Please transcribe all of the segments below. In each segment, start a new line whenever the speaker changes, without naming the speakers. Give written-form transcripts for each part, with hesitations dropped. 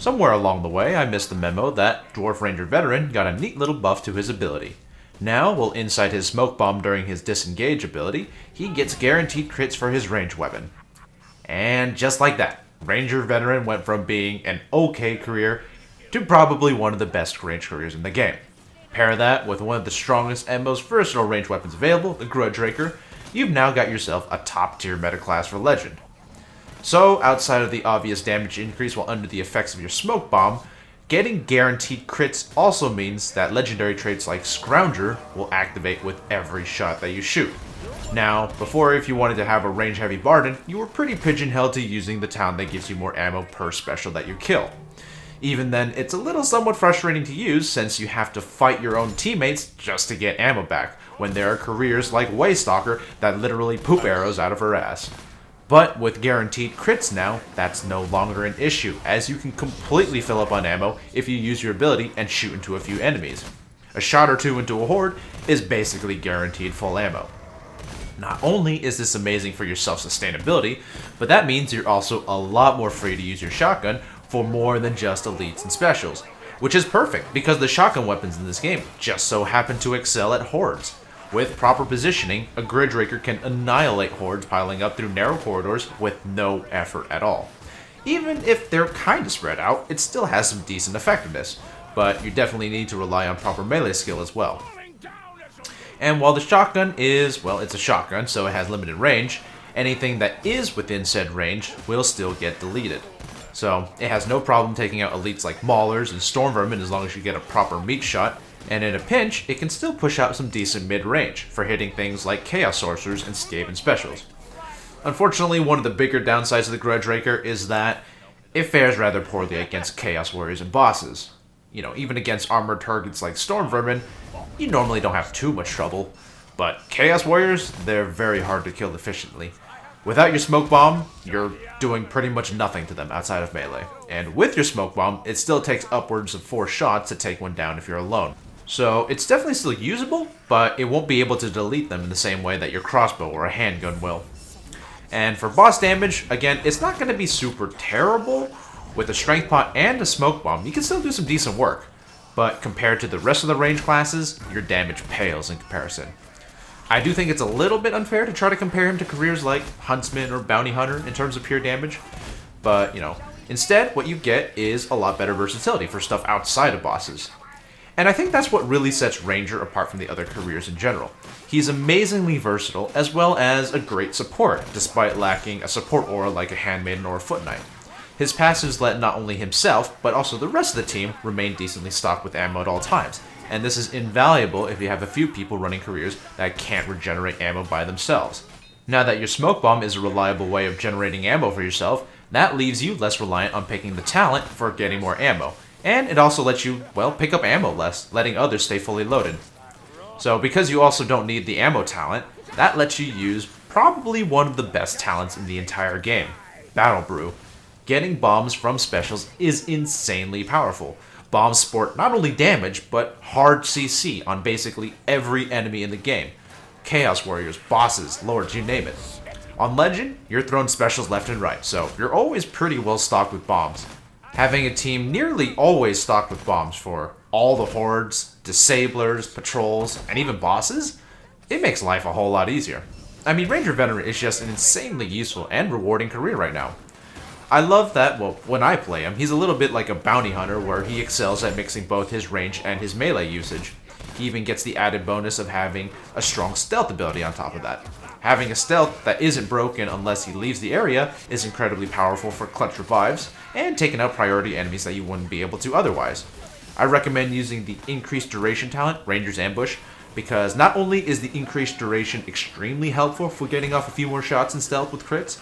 Somewhere along the way, I missed the memo that Dwarf Ranger Veteran got a neat little buff to his ability. Now, while inside his smoke bomb during his disengage ability, he gets guaranteed crits for his ranged weapon. And just like that, Ranger Veteran went from being an okay career to probably one of the best ranged careers in the game. Pair that with one of the strongest and most versatile ranged weapons available, the Grudge-Raker, you've now got yourself a top tier meta class for Legend. So, outside of the obvious damage increase while under the effects of your smoke bomb, getting guaranteed crits also means that legendary traits like Scrounger will activate with every shot that you shoot. Now, before, if you wanted to have a range-heavy Barden, you were pretty pigeonholed to using the talent that gives you more ammo per special that you kill. Even then, it's a little somewhat frustrating to use since you have to fight your own teammates just to get ammo back, when there are careers like Waystalker that literally poop arrows out of her ass. But with guaranteed crits now, that's no longer an issue, as you can completely fill up on ammo if you use your ability and shoot into a few enemies. A shot or two into a horde is basically guaranteed full ammo. Not only is this amazing for your self-sustainability, but that means you're also a lot more free to use your shotgun for more than just elites and specials, which is perfect because the shotgun weapons in this game just so happen to excel at hordes. With proper positioning, a Grudge-Raker can annihilate hordes piling up through narrow corridors with no effort at all. Even if they're kinda spread out, it still has some decent effectiveness, but you definitely need to rely on proper melee skill as well. And while the shotgun is, well, it's a shotgun, so it has limited range, anything that is within said range will still get deleted. So, it has no problem taking out elites like Maulers and Storm Vermin as long as you get a proper meat shot, and in a pinch, it can still push out some decent mid-range for hitting things like Chaos Sorcerers and Skaven specials. Unfortunately, one of the bigger downsides of the Grudge-Raker is that it fares rather poorly against Chaos Warriors and bosses. Even against armored targets like Storm Vermin, you normally don't have too much trouble, but Chaos Warriors, they're very hard to kill efficiently. Without your smoke bomb, you're doing pretty much nothing to them outside of melee. And with your smoke bomb, it still takes upwards of 4 shots to take one down if you're alone. So it's definitely still usable, but it won't be able to delete them in the same way that your crossbow or a handgun will. And for boss damage, again, it's not going to be super terrible. With a strength pot and a smoke bomb, you can still do some decent work. But compared to the rest of the range classes, your damage pales in comparison. I do think it's a little bit unfair to try to compare him to careers like Huntsman or Bounty Hunter in terms of pure damage. But, instead, what you get is a lot better versatility for stuff outside of bosses. And I think that's what really sets Ranger apart from the other careers in general. He's amazingly versatile, as well as a great support, despite lacking a support aura like a Handmaiden or a Foot Knight. His passives let not only himself, but also the rest of the team remain decently stocked with ammo at all times, and this is invaluable if you have a few people running careers that can't regenerate ammo by themselves. Now that your smoke bomb is a reliable way of generating ammo for yourself, that leaves you less reliant on picking the talent for getting more ammo, and it also lets you, pick up ammo less, letting others stay fully loaded. So because you also don't need the ammo talent, that lets you use probably one of the best talents in the entire game, Battle-Brew. Getting bombs from specials is insanely powerful. Bombs sport not only damage, but hard CC on basically every enemy in the game. Chaos Warriors, bosses, lords, you name it. On Legend, you're throwing specials left and right, so you're always pretty well stocked with bombs. Having a team nearly always stocked with bombs for all the hordes, disablers, patrols, and even bosses, it makes life a whole lot easier. I mean, Ranger Veteran is just an insanely useful and rewarding career right now. I love that, when I play him, he's a little bit like a bounty hunter where he excels at mixing both his range and his melee usage. He even gets the added bonus of having a strong stealth ability on top of that. Having a stealth that isn't broken unless he leaves the area is incredibly powerful for clutch revives and taking out priority enemies that you wouldn't be able to otherwise. I recommend using the increased duration talent, Ranger's Ambush, because not only is the increased duration extremely helpful for getting off a few more shots in stealth with crits,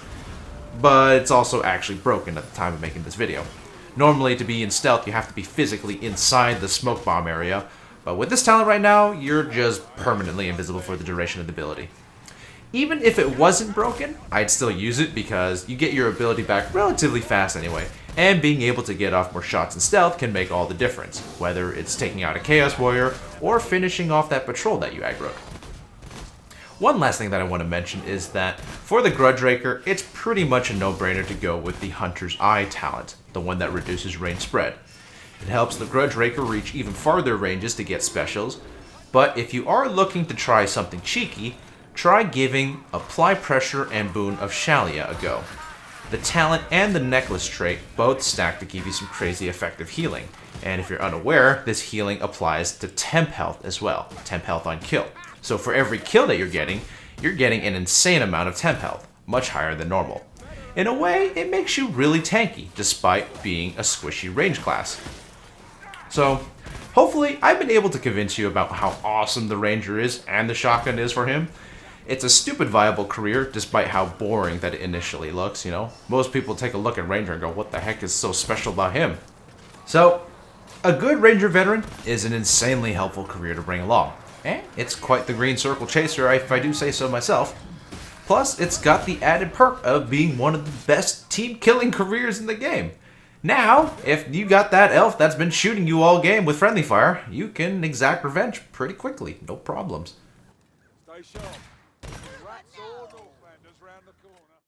but it's also actually broken at the time of making this video. Normally, to be in stealth, you have to be physically inside the smoke bomb area, but with this talent right now, you're just permanently invisible for the duration of the ability. Even if it wasn't broken, I'd still use it because you get your ability back relatively fast anyway, and being able to get off more shots in stealth can make all the difference, whether it's taking out a Chaos Warrior or finishing off that patrol that you aggroed. One last thing that I want to mention is that for the Grudge-Raker, it's pretty much a no-brainer to go with the Hunter's Eye talent, the one that reduces range spread. It helps the Grudge-Raker reach even farther ranges to get specials, but if you are looking to try something cheeky, try giving Apply Pressure and Boon of Shallya a go. The talent and the necklace trait both stack to give you some crazy effective healing, and if you're unaware, this healing applies to temp health as well, temp health on kill. So for every kill that you're getting an insane amount of temp health, much higher than normal. In a way, it makes you really tanky, despite being a squishy range class. So, hopefully, I've been able to convince you about how awesome the Ranger is and the shotgun is for him. It's a stupid viable career, despite how boring that it initially looks, you know? Most people take a look at Ranger and go, what the heck is so special about him? So, a good Ranger veteran is an insanely helpful career to bring along. And it's quite the green circle chaser, if I do say so myself. Plus, it's got the added perk of being one of the best team-killing careers in the game. Now, if you got that elf that's been shooting you all game with friendly fire, you can exact revenge pretty quickly, no problems.
Stay sharp.